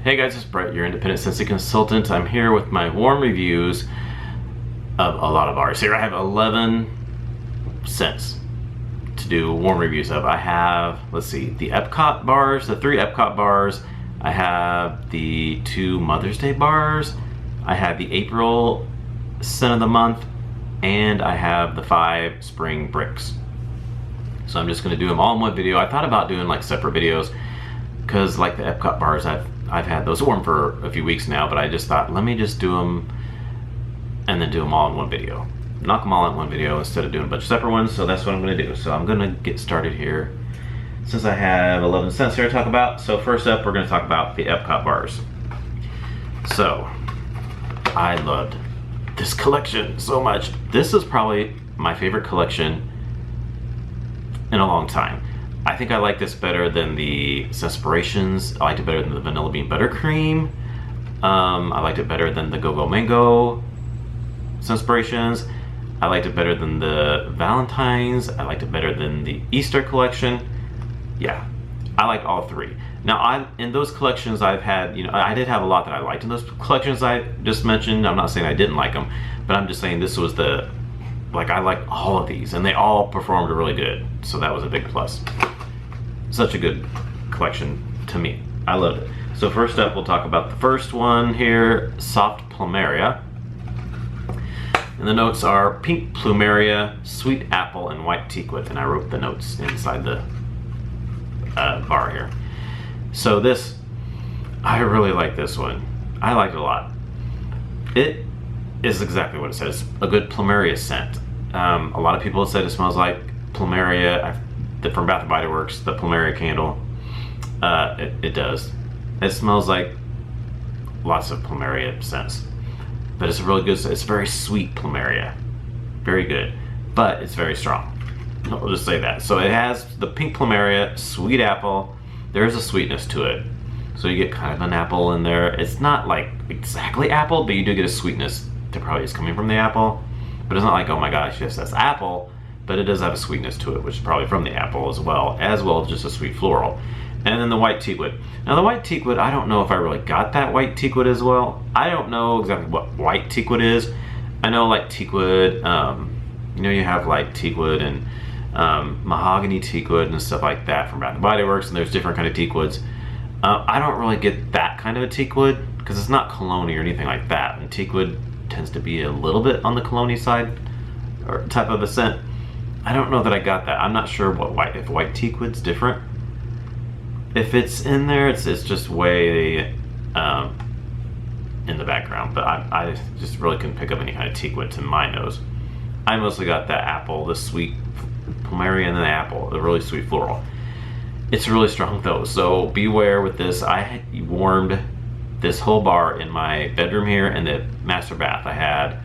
Hey guys, it's Brett, your independent Scentsy consultant. I'm here with my warm reviews of a lot of bars. Here I have 11 scents to do warm reviews of. I have, let's see, the Epcot bars, the 3 Epcot bars. I have the 2 Mother's Day bars. I have the April scent of the month, and I have the 5 spring bricks. So I'm just gonna do them all in one video. I thought about doing like separate videos because like the Epcot bars, I've had those warm for a few weeks now, but I just thought, let me just do them and then do them all in one video. Knock them all in one video instead of doing a bunch of separate ones, so that's what I'm gonna do. So I'm gonna get started here. Since I have 11 scents here to talk about, so first up, we're gonna talk about the Epcot bars. So, I loved this collection so much. This is probably my favorite collection in a long time. I think I like this better than the Scenspirations. I liked it better than the Vanilla Bean Buttercream. I liked it better than the Go-Go Mango Scenspirations. I liked it better than the Valentine's. I liked it better than the Easter collection. Yeah, I liked all 3. Now, in those collections I've had, I did have a lot that I liked in those collections I just mentioned. I'm not saying I didn't like them, but I'm just saying this was I liked all of these, and they all performed really good. So that was a big plus. Such a good collection to me. I loved it. So first up, we'll talk about the first one here, Soft Plumeria. And the notes are pink plumeria, sweet apple, and white teakwood. And I wrote the notes inside the bar here. So this, I really like this one. I like it a lot. It is exactly what it says, a good plumeria scent. A lot of people have said it smells like plumeria from Bath & Body Works, the plumeria candle. It does. It smells like lots of plumeria scents, but it's a really good. It's very sweet plumeria, very good, but it's very strong. I'll just say that. So it has the pink plumeria, sweet apple. There's a sweetness to it, so you get kind of an apple in there. It's not like exactly apple, but you do get a sweetness that probably is coming from the apple. But it's not like, oh my gosh, yes, that's apple, but it does have a sweetness to it, which is probably from the apple as well as just a sweet floral. And then the white teakwood. Now the white teakwood, I don't know if I really got that white teakwood as well. I don't know exactly what white teakwood is. I know like teakwood, you have like teakwood and mahogany teakwood and stuff like that from Bath & Body Works, and there's different kind of teakwoods. I don't really get that kind of a teakwood because it's not cologne or anything like that, and teakwood tends to be a little bit on the cologne side or type of a scent. I don't know that I got that. I'm not sure if white teakwood's different. If it's in there, it's just way in the background, but I just really couldn't pick up any kind of teakwood to my nose. I mostly got that apple, the sweet plumeria, and then the apple, the really sweet floral. It's really strong though, so beware with this. I warmed this whole bar in my bedroom here and the master bath. I had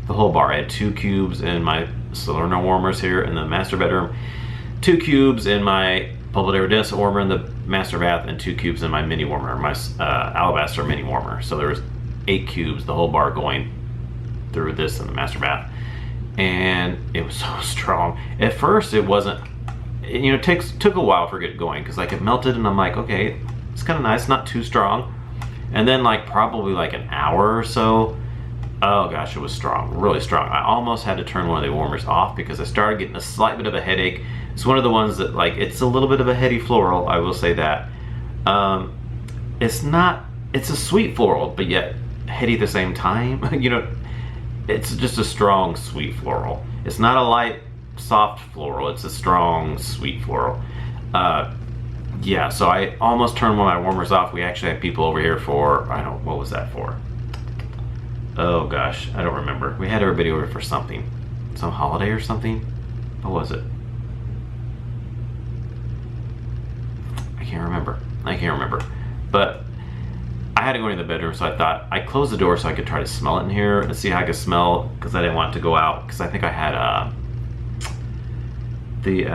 the whole bar. I had 2 cubes in my Salerno warmers here in the master bedroom, 2 cubes in my Bubble Iridescent warmer in the master bath, and 2 cubes in my mini warmer, my Alabaster mini warmer. So there was 8 cubes, the whole bar going through this in the master bath. And it was so strong. At first it wasn't, it took a while for it to get going because like it melted and I'm like, okay, it's kind of nice, not too strong. And then like probably like an hour or so, oh gosh, it was strong, really strong. I almost had to turn one of the warmers off because I started getting a slight bit of a headache. It's one of the ones that like, it's a little bit of a heady floral, I will say that. It's a sweet floral, but yet heady at the same time. It's just a strong sweet floral. It's not a light, soft floral, it's a strong sweet floral. Yeah, so I almost turned one of my warmers off. We actually had people over here for, what was that for? Oh gosh, I don't remember. We had everybody over for something. Some holiday or something? What was it? I can't remember. But I had to go into the bedroom, so I thought I closed the door so I could try to smell it in here and see how I could smell, because I didn't want it to go out, because I think I had the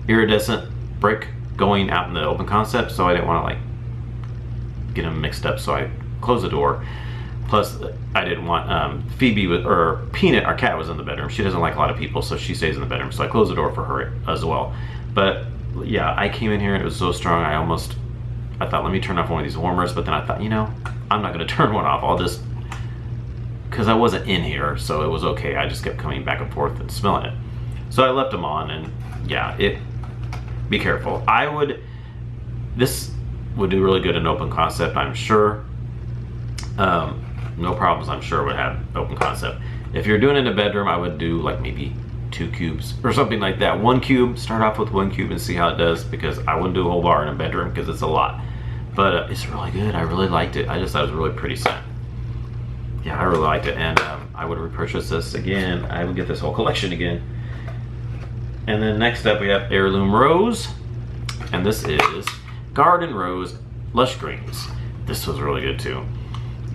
iridescent brick going out in the open concept, so I didn't want to like get them mixed up, so I closed the door. Plus I didn't want Phoebe or Peanut, our cat, was in the bedroom. She doesn't like a lot of people, so she stays in the bedroom, so I closed the door for her as well. But yeah, I came in here and it was so strong I I thought, let me turn off one of these warmers, but then I thought, you know, I'm not gonna turn one off. I'll just, because I wasn't in here, so it was okay. I just kept coming back and forth and smelling it. So I left them on, and yeah, be careful. This would do really good in open concept, I'm sure. No problems, I'm sure, would have open concept. If you're doing it in a bedroom, I would do like maybe 2 cubes or something like that. 1 cube, start off with 1 cube and see how it does, because I wouldn't do a whole bar in a bedroom because it's a lot. But it's really good. I really liked it. I just thought it was a really pretty scent. Yeah, I really liked it, and I would repurchase this again. I would get this whole collection again. And then next up we have Heirloom Rose, and this is Garden Rose Lush Greens. This was really good too.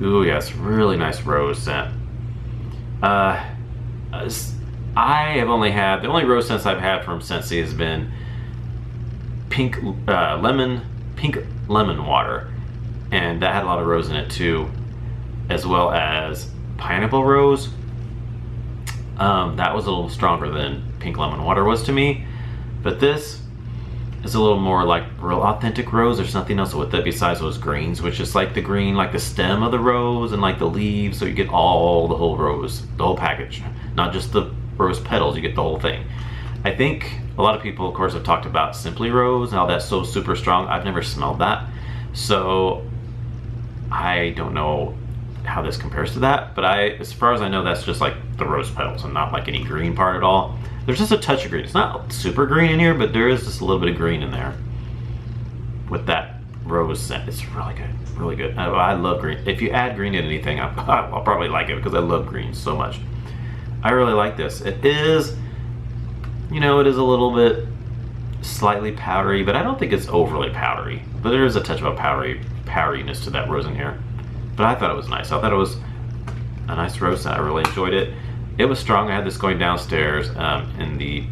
Ooh, yes, really nice rose scent. I have only had, the only rose scents I've had from Scentsy has been pink lemon water, and that had a lot of rose in it too, as well as pineapple rose. That was a little stronger than pink lemon water was to me, but this is a little more like real authentic rose. There's nothing else with it besides those greens, which is like the green, like the stem of the rose and like the leaves, so you get all the whole rose, the whole package, not just the rose petals, you get the whole thing. I think a lot of people, of course, have talked about Simply Rose and how that's so super strong. I've never smelled that, so I don't know how this compares to that, but as far as I know, that's just like the rose petals and not like any green part at all. There's just a touch of green. It's not super green in here, but there is just a little bit of green in there with that rose scent. It's really good, really good. I love green. If you add green to anything, I'll probably like it, because I love green so much. I really like this. It is, you know, it is a little bit slightly powdery, but I don't think it's overly powdery. But there is a touch of a powderiness to that rose in here. But I thought it was nice. I thought it was a nice rose scent. I really enjoyed it. It was strong. I had this going downstairs, in the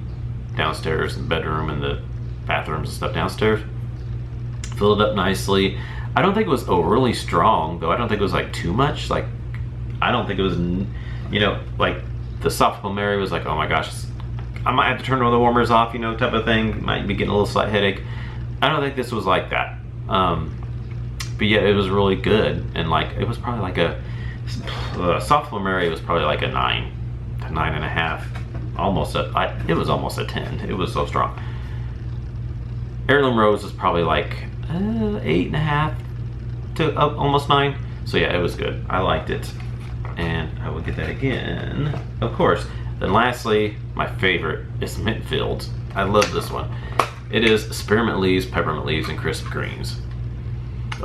downstairs bedroom and the bathrooms and stuff downstairs. Filled it up nicely. I don't think it was overly strong, though. I don't think it was like too much. Like, I don't think it was, you know, like the soft Plumeria was like, oh my gosh, I might have to turn one of the warmers off, you know, type of thing. Might be getting a little slight headache. I don't think this was like that. But yeah, it was really good, and like it was probably like soft Plumeria was probably like a 9 to 9.5, almost it was almost a 10. It was so strong. Heirloom Rose is probably like 8.5 to almost 9. So yeah, it was good. I liked it, and I will get that again, of course. Then lastly, my favorite is Midfield. I love this one. It is spearmint leaves, peppermint leaves, and crisp greens.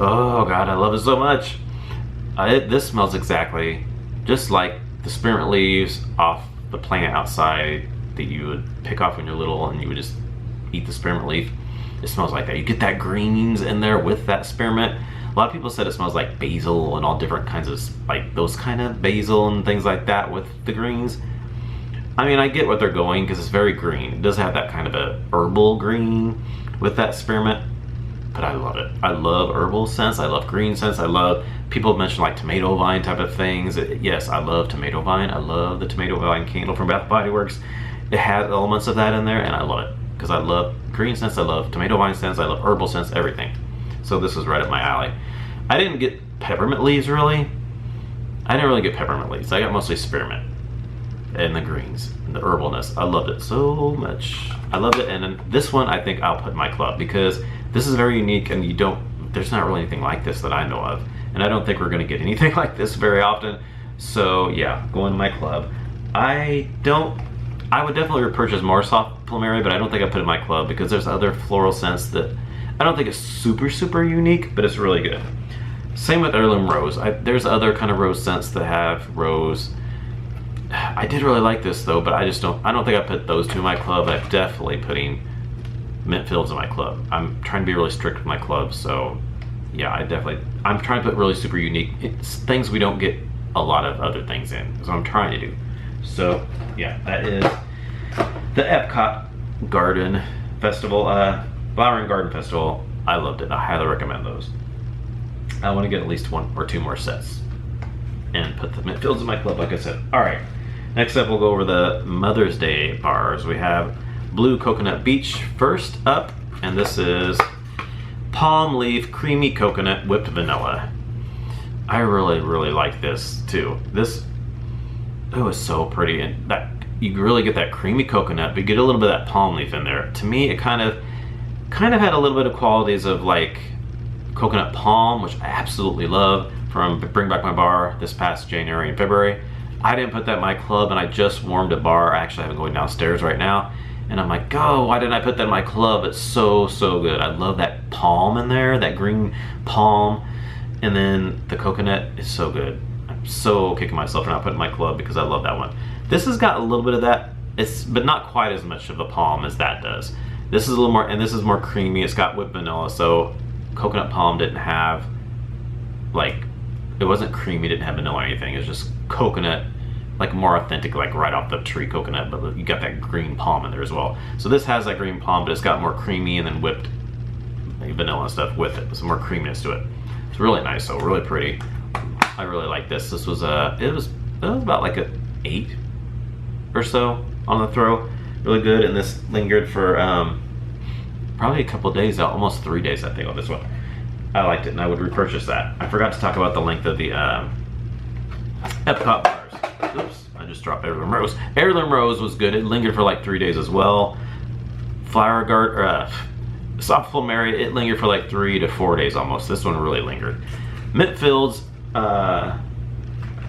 Oh God, I love it so much. This smells exactly just like the spearmint leaves off the plant outside that you would pick off when you're little, and you would just eat the spearmint leaf. It smells like that. You get that greens in there with that spearmint. A lot of people said it smells like basil and all different kinds of, like those kind of basil and things like that with the greens. I mean, I get what they're going, because it's very green. It does have that kind of a herbal green with that spearmint, but I love it. I love herbal scents. I love green scents. I love, people mention like tomato vine type of things. Yes, I love tomato vine. I love the tomato vine candle from Bath & Body Works. It has elements of that in there, and I love it, because I love green scents. I love tomato vine scents. I love herbal scents, everything. So this was right up my alley. I didn't get peppermint leaves really. I didn't really get peppermint leaves. I got mostly spearmint and the greens and the herbalness. I loved it so much. I loved it. And then this one I think I'll put in my club, because this is very unique, and there's not really anything like this that I know of, and I don't think we're going to get anything like this very often. So yeah, go in my club. I would definitely repurchase more soft Plumeria, but I don't think I put it in my club, because there's other floral scents that I don't think it's super unique, but it's really good. Same with Heirloom Rose. There's other kind of rose scents that have rose. I did really like this though, but I don't think I put those two in my club. I'm definitely putting Midfields in my club. I'm trying to be really strict with my club, so yeah, I'm trying to put really super unique, it's things we don't get a lot of other things in. That's what I'm trying to do. So yeah, that is the Epcot Garden Festival, Flower and Garden Festival. I loved it. I highly recommend those. I want to get at least 1 or 2 more sets and put the Midfields in my club, like I said. All right, next up we'll go over the Mother's Day bars. We have Blue Coconut Beach first up, and this is Palm Leaf Creamy Coconut Whipped Vanilla. I really, really like this too. This, it was so pretty, and that you really get that creamy coconut, but you get a little bit of that palm leaf in there. To me, it kind of had a little bit of qualities of like coconut palm, which I absolutely love from Bring Back My Bar this past January and February. I didn't put that in my club, and I just warmed a bar. I actually have it going downstairs right now, and I'm like, oh, why didn't I put that in my club? It's so, so good. I love that palm in there, that green palm, and then the coconut is so good. I'm so kicking myself for not putting it in my club because I love that one. This has got a little bit of that, but not quite as much of a palm as that does. This is a little more, and this is more creamy. It's got whipped vanilla, so coconut palm didn't have, like, it wasn't creamy, didn't have vanilla or anything. It was just coconut, like more authentic, like right off the tree coconut, but you got that green palm in there as well. So this has that green palm, but it's got more creamy and then whipped vanilla and stuff with it. Some more creaminess to it. It's really nice, though, really pretty. I really like this. This was it was about like a 8 or so on the throw. Really good, and this lingered for probably a couple days, almost 3 days, I think, on this one. I liked it, and I would repurchase that. I forgot to talk about the length of the Epcot bars. Oops, I just dropped Heirloom Rose. Heirloom Rose was good. It lingered for like 3 days as well. Soft Plumeria, it lingered for like 3 to 4 days almost. This one really lingered. Midfield's, I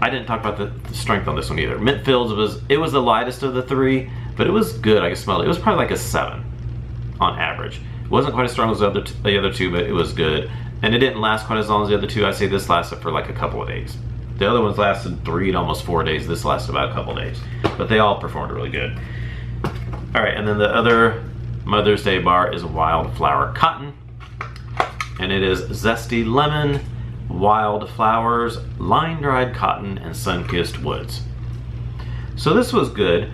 didn't talk about the strength on this one either. Midfield's was the lightest of the 3, but it was good. I could smell it. It was probably like a 7 on average. It wasn't quite as strong as the other two, but it was good. And it didn't last quite as long as the other 2. I'd say this lasted for like a couple of days. The other ones lasted 3 to almost 4 days. This lasted about a couple of days. But they all performed really good. All right, and then the other Mother's Day bar is Wildflower Cotton. And it is zesty lemon, wildflowers, line-dried cotton, and sun-kissed woods. So this was good.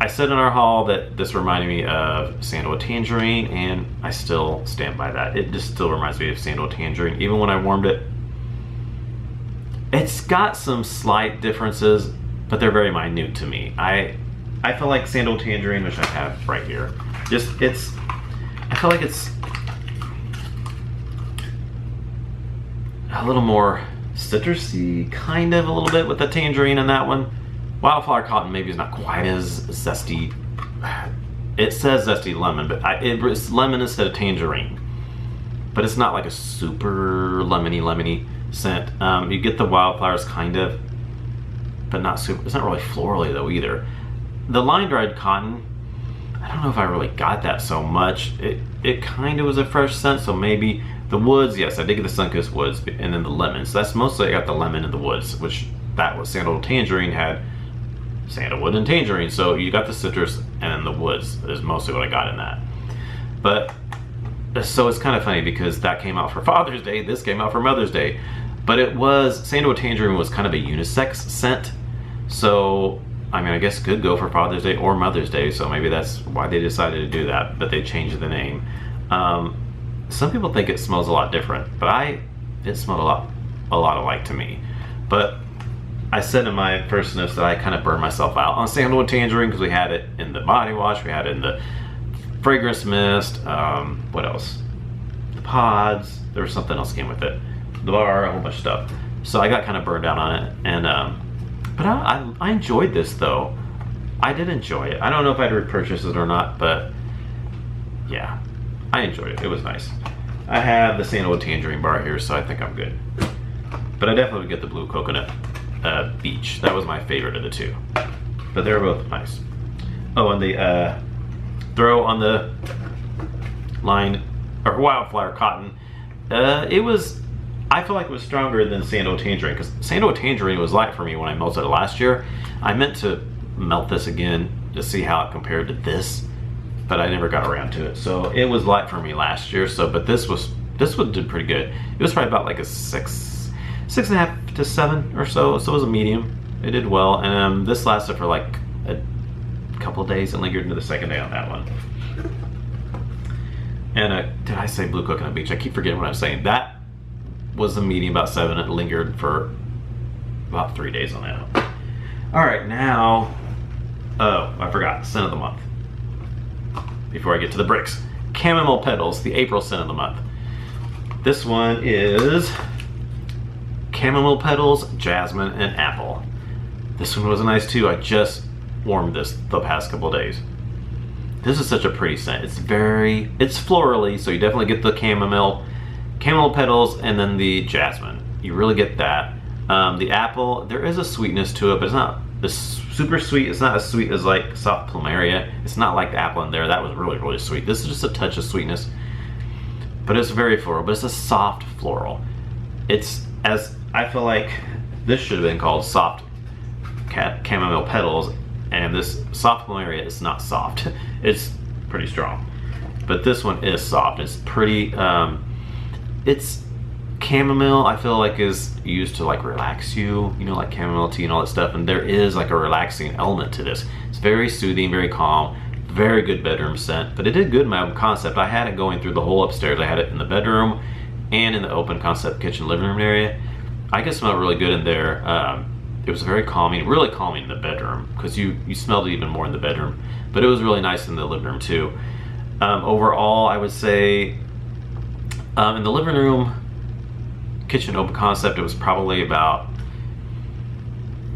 I said in our haul that this reminded me of Sandalwood Tangerine, and I still stand by that. It just still reminds me of Sandalwood Tangerine, even when I warmed it. It's got some slight differences, but they're very minute to me. I feel like Sandalwood Tangerine, which I have right here, I feel like it's a little more citrusy, kind of a little bit with the tangerine in that one. Wildflower Cotton maybe is not quite as zesty. It says zesty lemon, but it's lemon instead of tangerine. But it's not like a super lemony scent. You get the wildflowers kind of, but not super. It's not really florally though either. The line-dried cotton, I don't know if I really got that so much. It kind of was a fresh scent, so maybe the woods. Yes, I did get the sun-kissed woods, and then the lemon. So that's mostly I got the lemon and the woods, which that was Sandalwood Tangerine had sandalwood and tangerine, so you got the citrus and the woods is mostly what I got in that. But so it's kind of funny because that came out for Father's Day, this came out for Mother's Day, but it was Sandalwood Tangerine was kind of a unisex scent, so I mean I guess it could go for Father's Day or Mother's Day, so maybe that's why they decided to do that, but they changed the name. Some people think it smells a lot different, but it smelled a lot alike to me. But I said in my first sniffs that I kind of burned myself out on Sandalwood Tangerine because we had it in the body wash, we had it in the fragrance mist, what else? The pods, there was something else came with it. The bar, a whole bunch of stuff. So I got kind of burned out on it, and but I enjoyed this though. I did enjoy it. I don't know if I'd repurchase it or not, but yeah, I enjoyed it. It was nice. I have the Sandalwood Tangerine bar here, so I think I'm good. But I definitely would get the Blue Coconut Beach. That was my favorite of the 2, but they're both nice. Oh, and the throw on the line or Wildflower Cotton, I feel like it was stronger than Sandalwood Tangerine because Sandalwood Tangerine was light for me when I melted it last year. I meant to melt this again to see how it compared to this, but I never got around to it. So it was light for me last year. So, but this one did pretty good. It was probably about like a 6.5 to 7 or so. So it was a medium. It did well, and this lasted for like a couple of days and lingered into the second day on that one. And did I say Blue Coconut Beach? I keep forgetting what I'm saying. That was a medium, about 7. It lingered for about 3 days on that one. All right, now, oh, I forgot, scent of the month. Before I get to the bricks, Chamomile Petals, the April scent of the month. This one is Chamomile Petals, Jasmine, and Apple. This one was nice too. I just warmed this the past couple days. This is such a pretty scent. It's florally, so you definitely get the chamomile petals, and then the jasmine. You really get that. The apple, there is a sweetness to it, but it's not super sweet. It's not as sweet as like soft Plumeria. It's not like the apple in there. That was really, really sweet. This is just a touch of sweetness, but it's very floral, but it's a soft floral. I feel like this should have been called soft chamomile petals, and this soft Plumeria is not soft. It's pretty strong, but this one is soft. It's pretty, it's chamomile, I feel like, is used to like relax you, you know, like chamomile tea and all that stuff, and there is like a relaxing element to this. It's very soothing, very calm, very good bedroom scent, but it did good in my concept. I had it going through the whole upstairs. I had it in the bedroom and in the open concept kitchen living room area. I could smell really good in there. It was very calming, really calming in the bedroom, because you smelled it even more in the bedroom, but it was really nice in the living room too. Overall, I would say in the living room kitchen open concept, it was probably about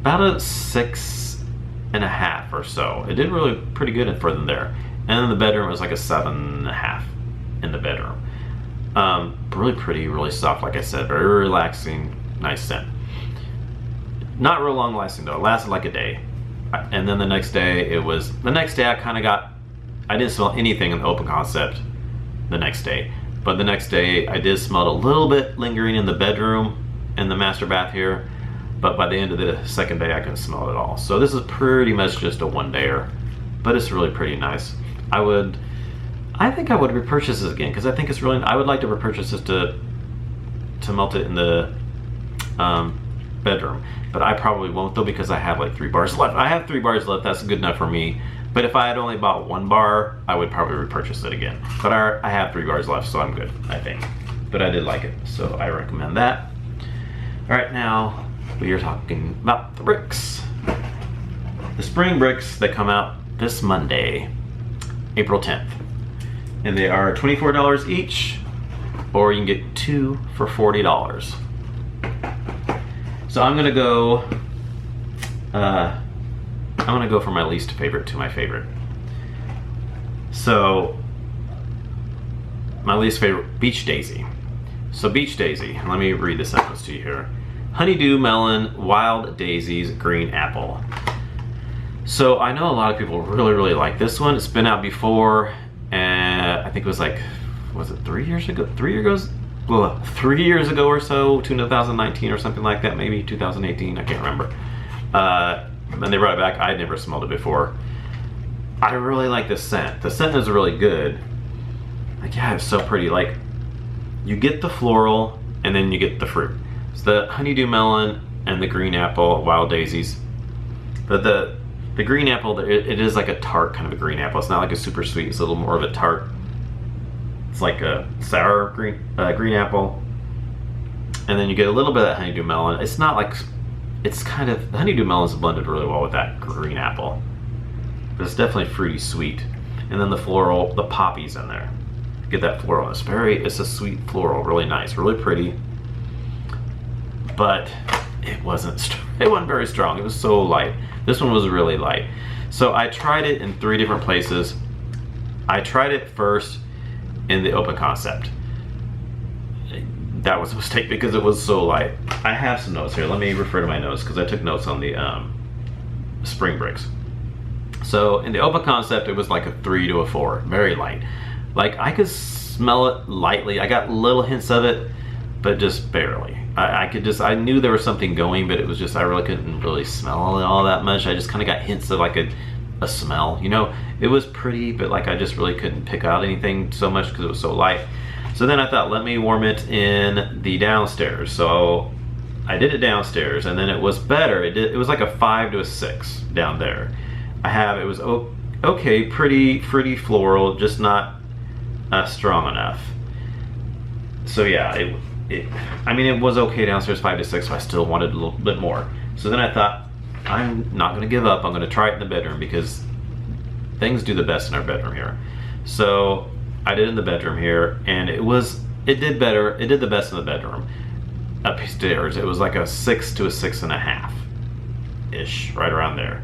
a 6.5 or so. It did really pretty good for them there. And in the bedroom, it was like a 7.5 in the bedroom. Really pretty, really soft, like I said, very relaxing, nice scent. Not real long lasting though. It lasted like a day. And then the next day I didn't smell anything in the open concept the next day. But the next day I did smell it a little bit lingering in the bedroom and the master bath here. But by the end of the second day I couldn't smell it at all. So this is pretty much just a one-dayer, but it's really pretty nice. I think I would repurchase this again, because I think it's really, I would like to repurchase this to melt it in the bedroom. But I probably won't though, because I have like 3 bars left. I have 3 bars left, that's good enough for me. But if I had only bought 1 bar, I would probably repurchase it again. But I have 3 bars left, so I'm good, I think. But I did like it, so I recommend that. All right, now we are talking about the bricks. The spring bricks that come out this Monday, April 10th. And they are $24 each, or you can get 2 for $40. So I'm gonna go from my least favorite to my favorite. So my least favorite, Beach Daisy. So Beach Daisy, let me read the sentence to you here. Honeydew Melon, Wild Daisies, Green Apple. So I know a lot of people really, really like this one. It's been out before, and I think it was like, was it 3 years ago? 3 years ago? Well, 3 years ago or so, 2019 or something like that, maybe 2018, I can't remember. And they brought it back. I had never smelled it before. I really like this scent. The scent is really good. Like, yeah, it's so pretty. Like, you get the floral and then you get the fruit. It's the honeydew melon and the green apple, wild daisies. But the green apple, it is like a tart kind of a green apple. It's not like a super sweet. It's a little more of a tart. It's like a sour green apple, and then you get a little bit of that honeydew melon. It's not like, it's kind of, the honeydew melon is blended really well with that green apple, but it's definitely fruity sweet. And then the floral, the poppies in there, get that floral. It's a sweet floral, really nice, really pretty, but it wasn't very strong. It was so light. This one was really light. So I tried it in 3 different places. I tried it first in the open concept. That was a mistake because it was so light. I have some notes here. Let me refer to my notes, because I took notes on the spring bricks. So in the open concept, it was like a 3 to a 4, very light. Like, I could smell it lightly. I got little hints of it, but just barely. I knew there was something going, but it was just, I really couldn't really smell it all that much. I just kind of got hints of like a smell, you know. It was pretty, but like I just really couldn't pick out anything so much because it was so light. So then I thought, let me warm it in the downstairs. So I did it downstairs, and then it was better. It was like a 5 to a 6 down there. It was okay, pretty fruity floral, just not strong enough. So yeah, I mean, it was okay downstairs, 5 to 6, but I still wanted a little bit more. So then I thought, I'm not gonna give up. I'm gonna try it in the bedroom, because things do the best in our bedroom here. So I did it in the bedroom here, and it was it did better. It did the best in the bedroom. Upstairs, it was like a 6 to a 6.5 ish, right around there.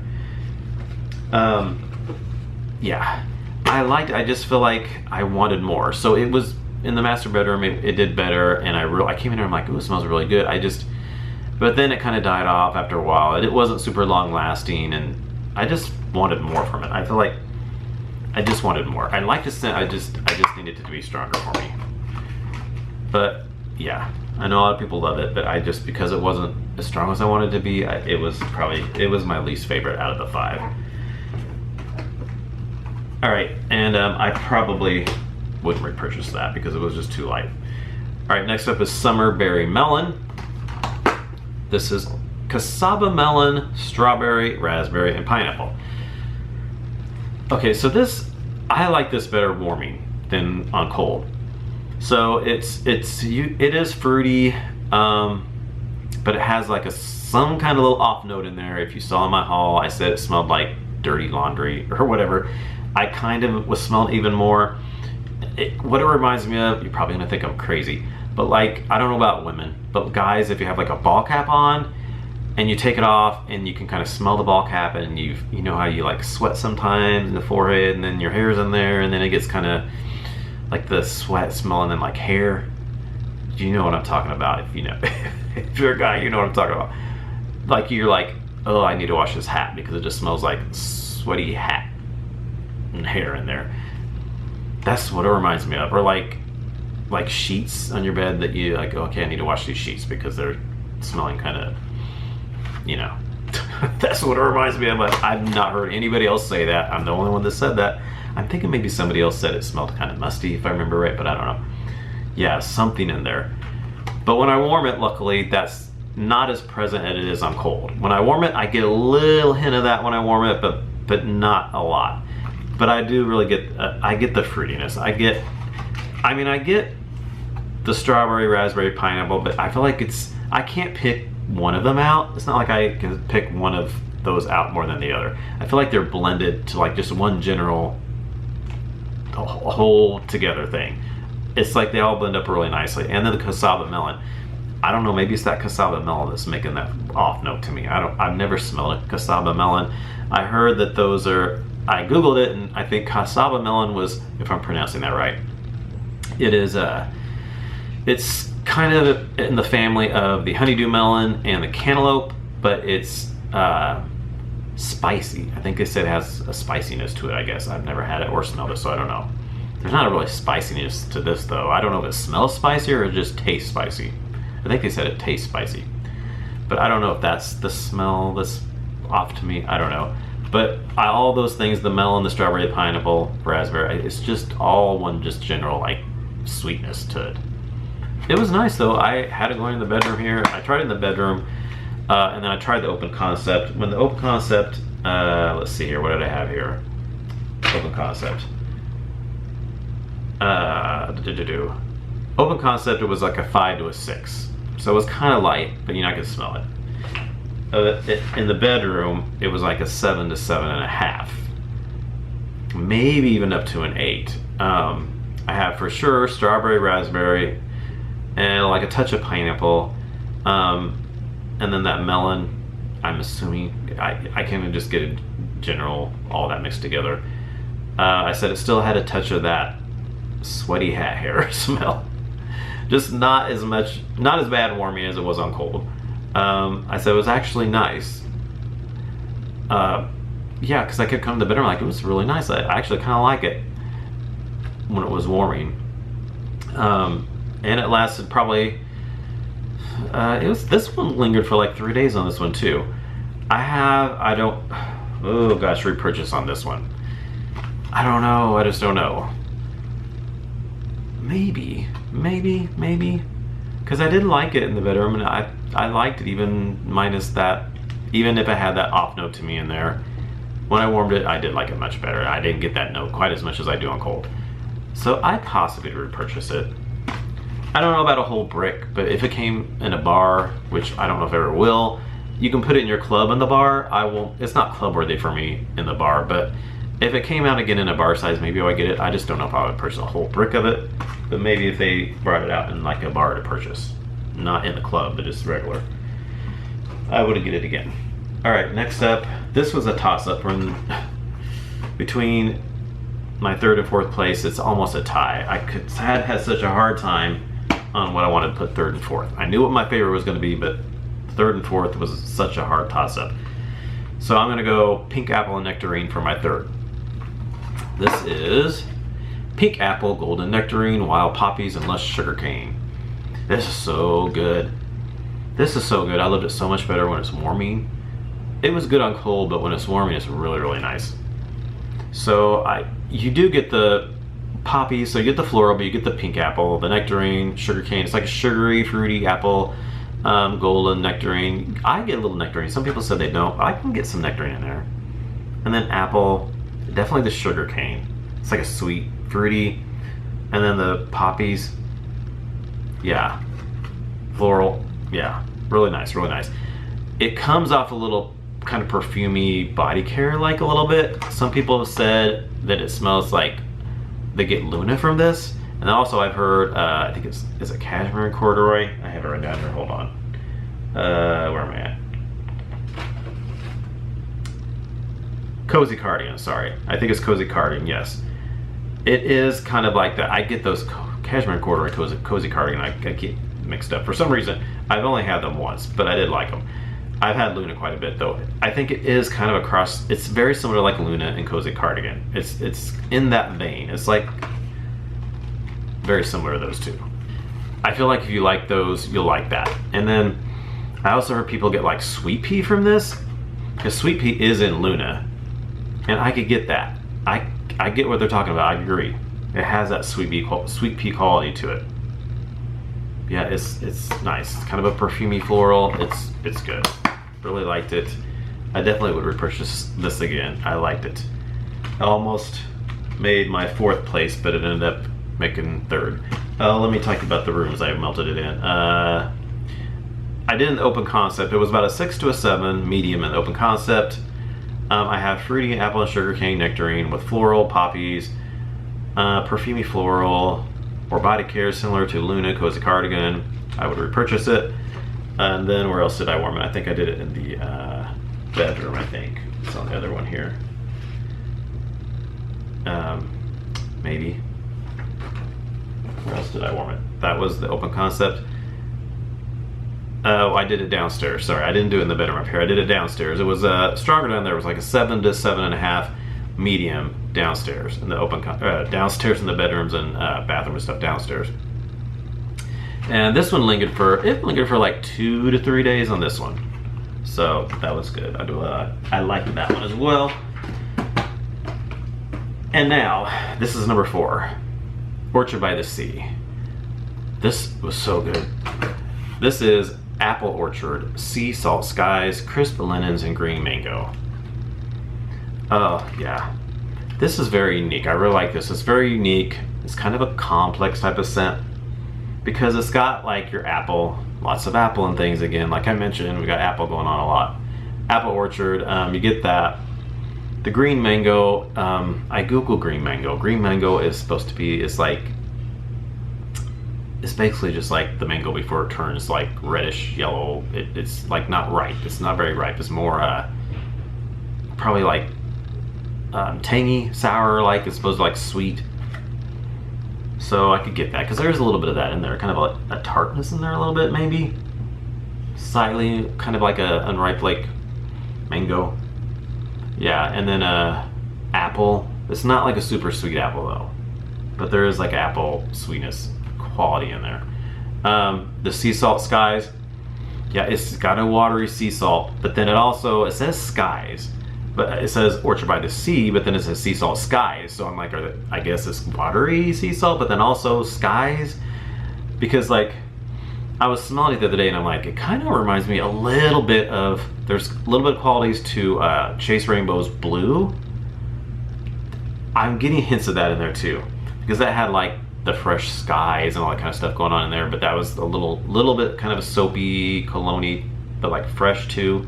Yeah, I liked it. I just feel like I wanted more. So it was in the master bedroom. It did better, and I came in there. I'm like, ooh, it smells really good. But then it kind of died off after a while. It wasn't super long lasting, and I just wanted more from it. I feel like I just wanted more. I like the scent. I just needed it to be stronger for me. But yeah, I know a lot of people love it, but because it wasn't as strong as I wanted it to be, it was my least favorite out of the 5. All right, and I probably wouldn't repurchase that because it was just too light. All right, next up is Summer Berry Melon. This is cassava melon, strawberry, raspberry, and pineapple. Okay, so I like this better warming than on cold. So it is fruity, but it has like some kind of little off note in there. If you saw in my haul, I said it smelled like dirty laundry or whatever. I kind of was smelling even more. What it reminds me of, you're probably gonna think I'm crazy, but like, I don't know about women, but guys, if you have like a ball cap on and you take it off and you can kind of smell the ball cap, and you know how you like sweat sometimes in the forehead and then your hair's in there and then it gets kind of like the sweat smell and then like hair. Do you know what I'm talking about? If you know, if you're a guy, you know what I'm talking about. Like you're like, oh, I need to wash this hat because it just smells like sweaty hat and hair in there. That's what it reminds me of. Or like sheets on your bed that you like, okay, I need to wash these sheets because they're smelling kind of, you know. That's what it reminds me of. But I've not heard anybody else say that. I'm the only one that said that. I'm thinking maybe somebody else said it smelled kind of musty, if I remember right, but I don't know. Yeah, something in there. But when I warm it, luckily, that's not as present as it is on cold. When I warm it, I get a little hint of that when I warm it, but not a lot. But I do really get, I get the fruitiness. I get the strawberry, raspberry, pineapple, but I feel like I can't pick one of them out. It's not like I can pick one of those out more than the other. I feel like they're blended to like just one general whole together thing. It's like they all blend up really nicely. And then the cassava melon. I don't know, maybe it's that cassava melon that's making that off note to me. I've never smelled a cassava melon. I heard that those are, I googled it, and I think cassava melon was, if I'm pronouncing that right, it's kind of in the family of the honeydew melon and the cantaloupe, but it's spicy. I think they said it has a spiciness to it, I guess. I've never had it or smelled it, so I don't know. There's not a really spiciness to this though. I don't know if it smells spicy or it just tastes spicy. I think they said it tastes spicy, but I don't know if that's the smell that's off to me. I don't know. But all those things, the melon, the strawberry, the pineapple, raspberry, it's just all one just general like sweetness to it. It was nice though. I had it going in the bedroom here. I tried it in the bedroom, and then I tried the open concept. When the open concept, let's see here, what did I have here? Open concept. Open concept, it was like a 5 to a 6. So it was kind of light, but I could smell it. In the bedroom, it was like a 7 to 7.5. Maybe even up to an 8. I have for sure strawberry, raspberry, and like a touch of pineapple. And then that melon, I'm assuming, I can't even just get a general, all that mixed together. I said it still had a touch of that sweaty hat hair smell. Just not as bad warming as it was on cold. I said it was actually nice. Yeah, because I kept coming to the bedroom like, it was really nice. I actually kind of like it when it was warming. And it lasted probably, this one lingered for like 3 days on this one too. Oh gosh, repurchase on this one. I don't know, I just don't know. Maybe, because I did like it in the bedroom, and I liked it even minus that, even if it had that off note to me in there. When I warmed it, I did like it much better. I didn't get that note quite as much as I do on cold. So I possibly repurchase it. I don't know about a whole brick, but if it came in a bar, which I don't know if it ever will, you can put it in your club in the bar. It's not club worthy for me in the bar, but If it came out again in a bar size, maybe I would get it. I just don't know if I would purchase a whole brick of it. But maybe if they brought it out in like a bar to purchase, not in the club, but just regular, I would get it again. All right, next up, this was a toss-up between my third and fourth place. It's almost a tie. I had such a hard time on what I wanted to put third and fourth. I knew what my favorite was going to be, but third and fourth was such a hard toss-up. So I'm going to go Pink Apple and Nectarine for my third. This is Pink Apple, Golden Nectarine, Wild Poppies, and Lush Sugarcane. This is so good. This is so good. I loved it so much better when it's warming. It was good on cold, but when it's warming, it's really, really nice. So you do get the poppies, so you get the floral, but you get the pink apple, the nectarine, sugarcane. It's like a sugary, fruity apple, golden nectarine. I get a little nectarine. Some people said they don't. I can get some nectarine in there. And then apple, definitely the sugarcane. It's like a sweet, fruity. And then the poppies, yeah. Floral, yeah. Really nice, really nice. It comes off a little kind of perfumey body care like a little bit. Some people have said that it smells like they get Luna from this. And also I've heard, I think is it cashmere and corduroy? I have it right down here, hold on. Where am I at? Cozy cardigan, sorry. I think it's cozy cardigan, yes. It is kind of like that. I get those cashmere and corduroy cozy cardigan, I get mixed up. For some reason, I've only had them once, but I did like them. I've had Luna quite a bit though. I think it is kind of a cross. It's very similar to like Luna and cozy cardigan. It's in that vein. It's like very similar to those two. I feel like if you like those, you'll like that. And then I also heard people get like sweet pea from this, because sweet pea is in Luna, and I could get that. I get what they're talking about. I agree. It has that sweet pea quality to it. Yeah, it's nice. It's kind of a perfumey floral. It's good. Really liked it. I definitely would repurchase this again. I liked it. I almost made my fourth place, but it ended up making third. Let me talk about the rooms I melted it in. I did an open concept. It was about a 6 to a 7 medium in open concept. I have fruity apple and sugarcane nectarine with floral, poppies, perfumey floral, or body care similar to Luna cozy cardigan. I would repurchase it. And then where else did I warm it? I think I did it in the bedroom, I think. It's on the other one here. Maybe. Where else did I warm it? That was the open concept. Oh, I did it downstairs. Sorry, I didn't do it in the bedroom up here. I did it downstairs. It was stronger down there. It was like a 7 to 7.5 medium downstairs in the open downstairs in the bedrooms and bathroom and stuff downstairs. And this one lingered for like 2 to 3 days on this one, so that was good. I liked that one as well. And now this is number 4, Orchard by the Sea. This was so good. This is Apple Orchard, Sea Salt Skies, Crisp Linens, and Green Mango. Oh yeah, this is very unique. I really like this. It's very unique. It's kind of a complex type of scent because it's got like your apple, lots of apple and things again. Like I mentioned, we got apple going on a lot. Apple Orchard, you get that. The green mango, I Googled green mango. Green mango is supposed to be, it's basically just like the mango before it turns like reddish yellow. It's like not ripe. It's not very ripe. It's more probably like tangy, sour, like it's supposed to like sweet. So I could get that because there's a little bit of that in there, kind of a tartness in there a little bit, maybe slightly, kind of like a unripe like mango. Yeah, and then apple. It's not like a super sweet apple though, but there is like apple sweetness quality in there. The Sea Salt Skies, yeah, it's got a watery sea salt, but then it says skies, but it says Orchard by the Sea, but then it says Sea Salt Skies. So I'm like, I guess it's watery sea salt, but then also skies, because like I was smelling it the other day and I'm like, it kind of reminds me a little bit of, there's a little bit of qualities to Chase Rainbow's Blue. I'm getting hints of that in there too, because that had like the fresh skies and all that kind of stuff going on in there, but that was a little bit kind of a soapy, cologne-y, but like fresh too.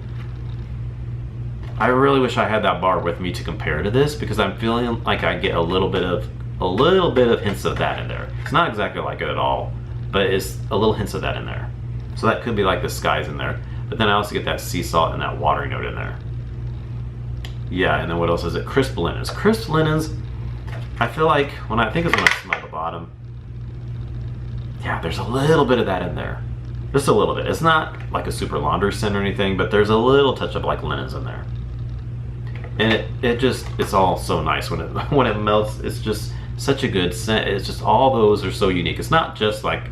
I really wish I had that bar with me to compare to this, because I'm feeling like I get a little bit of hints of that in there. It's not exactly like it at all, but it's a little hints of that in there. So that could be like the skies in there. But then I also get that sea salt and that watery note in there. Yeah, and then what else is it? Crisp linens. Crisp linens, I feel like when I smell the bottom, yeah, there's a little bit of that in there. Just a little bit. It's not like a super laundry scent or anything, but there's a little touch of like linens in there. And it's all so nice when it melts. It's just such a good scent. It's just, all those are so unique. It's not just like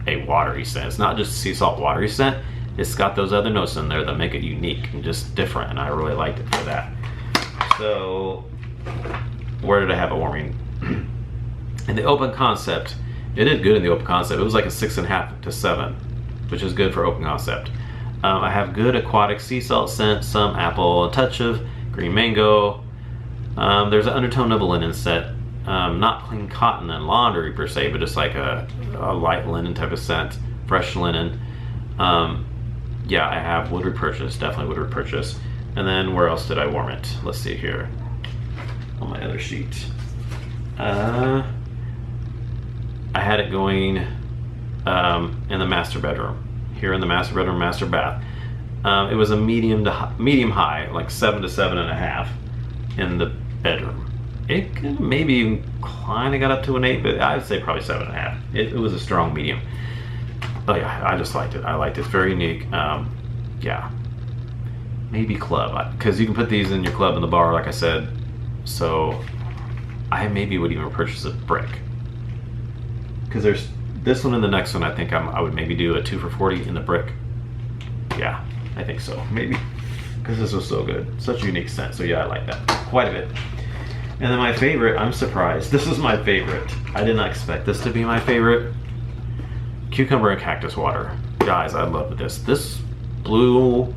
a watery scent. It's not just sea salt watery scent. It's got those other notes in there that make it unique and just different, and I really liked it for that. So where did I have it warming? In the open concept, it did good in the open concept. It was like a 6.5 to 7, which is good for open concept. I have good aquatic sea salt scent, some apple, a touch of green mango. There's an undertone of a linen scent. Not clean cotton and laundry per se, but just like a light linen type of scent, fresh linen. Yeah, I have would repurchase, definitely would repurchase. And then where else did I warm it? Let's see here on my other sheet. I had it going in the master bedroom. Here in the master bedroom, master bath. It was a medium high, like 7 to 7.5 in the bedroom. It could maybe kind of got up to an 8, but I would say probably 7.5. It was a strong medium. Oh yeah, I just liked it. I liked it. It's very unique. Yeah, maybe club, because you can put these in your club in the bar, like I said. So I maybe would even purchase a brick, because there's this one and the next one. I think I would maybe do a 2 for $40 in the brick. Yeah, I think so, maybe, because this was so good, such a unique scent. So yeah, I like that quite a bit. And then my favorite, I'm surprised, this is my favorite. I did not expect this to be my favorite. Cucumber and cactus water. Guys, I love this. This blew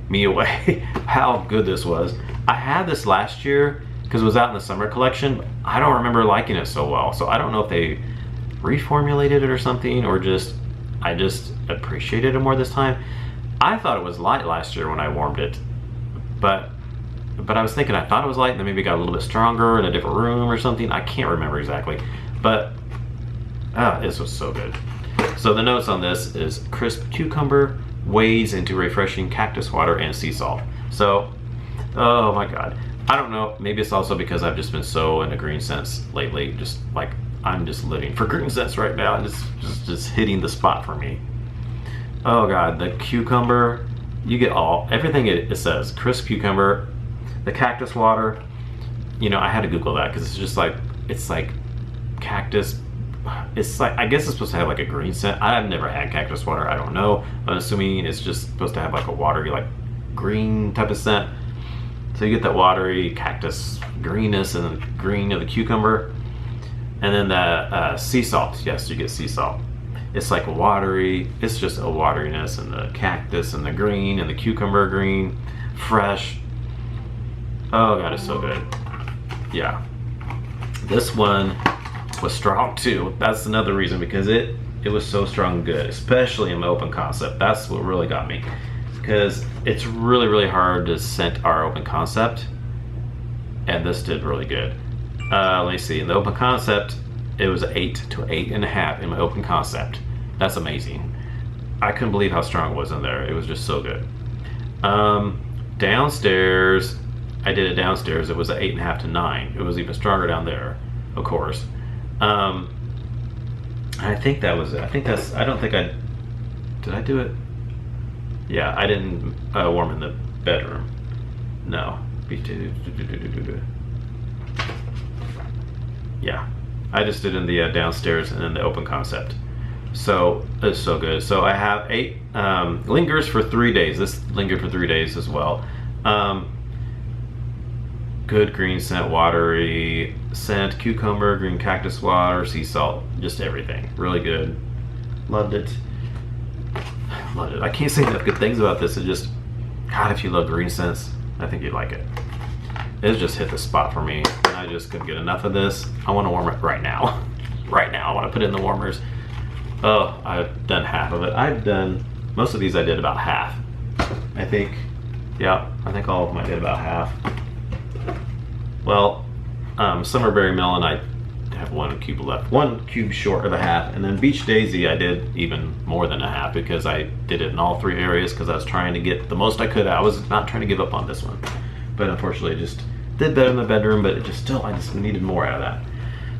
me away how good this was. I had this last year because it was out in the summer collection. I don't remember liking it so well. So I don't know if they reformulated it or something, or I just appreciated it more this time. I thought it was light last year when I warmed it, but I was thinking I thought it was light, and then maybe it got a little bit stronger in a different room or something. I can't remember exactly, but this was so good. So the notes on this is crisp cucumber, wades into refreshing cactus water, and sea salt. So, oh my God. I don't know, maybe it's also because I've just been so into green scents lately. Just like, I'm just living for green scents right now, and it's just hitting the spot for me. Oh God, the cucumber, you get everything it says. Crisp cucumber, the cactus water, you know, I had to Google that because it's like cactus. It's like, I guess it's supposed to have like a green scent. I've never had cactus water, I don't know. I'm assuming it's just supposed to have like a watery, like green type of scent. So you get that watery cactus greenness and the green of the cucumber. And then the sea salt, yes, you get sea salt. It's like watery, it's just a wateriness, and the cactus and the green and the cucumber green, fresh. Oh God, it's so good. Yeah. This one was strong too. That's another reason, because it was so strong and good, especially in the open concept. That's what really got me, because it's really hard to scent our open concept, and this did really good. Let me see, in the open concept it was 8 to 8.5 in my open concept. That's amazing. I couldn't believe how strong it was in there. It was just so good. Downstairs, I did it downstairs, it was an 8.5 to 9. It was even stronger down there, of course. I think that was it. I don't think did I do it? Yeah, I didn't warm in the bedroom. No. Yeah, I just did in the downstairs and in the open concept. So it's so good. So I have 8 lingers for 3 days. This lingered for 3 days as well. Good green scent, watery scent, cucumber, green cactus water, sea salt, just everything. Really good. Loved it. Loved it. I can't say enough good things about this. It just, God, if you love green scents, I think you'd like it. It just hit the spot for me, and I just couldn't get enough of this. I want to warm it right now. Right now, I want to put it in the warmers. Oh, I've done half of it. Most of these I did about half. I think Yeah, I think all of them I did about half. Well, Summerberry Melon, I have 1 cube left, 1 cube short of a half, and then Beach Daisy I did even more than a half because I did it in all 3 areas because I was trying to get the most I could. I was not trying to give up on this one, but unfortunately it just did better in the bedroom, but it just still, I just needed more out of that.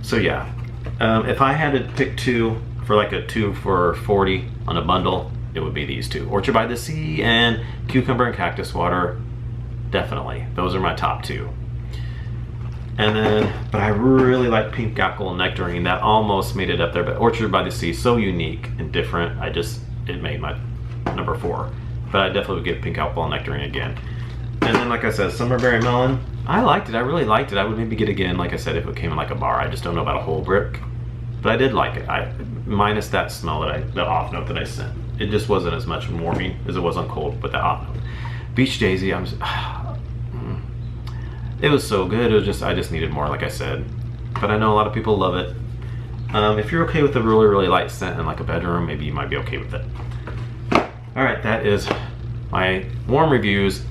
So yeah, if I had to pick 2 for like a 2 for $40 on a bundle, it would be these 2, Orchard by the Sea and Cucumber and Cactus Water. Definitely, those are my top 2. And then, but I really like Pink Apple and Nectarine. That almost made it up there, but Orchard by the Sea, so unique and different. It made my number 4. But I definitely would get Pink Apple and Nectarine again. And then, like I said, Summerberry Melon, I liked it. I really liked it. I would maybe get again, like I said, if it came in like a bar. I just don't know about a whole brick. But I did like it. Minus that smell the off note that I sent. It just wasn't as much warming as it was on cold with the off note. Beach Daisy, it was so good. It was just, I just needed more, like I said. But I know a lot of people love it. If you're okay with a really, really light scent in like a bedroom, maybe you might be okay with it. All right, that is my warm reviews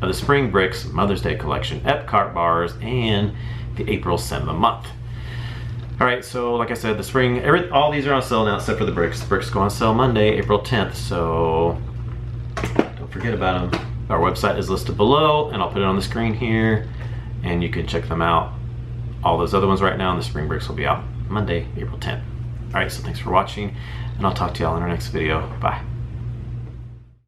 of the Spring Bricks Mother's Day collection, Epcot bars, and the April scent of the month. All right, so like I said, the spring, all these are on sale now except for the bricks. The bricks go on sale Monday, April 10th, so don't forget about them. Our website is listed below, and I'll put it on the screen here, and you can check them out. All those other ones right now, and the spring bricks will be out Monday, April 10th. All right, so thanks for watching, and I'll talk to y'all in our next video. Bye.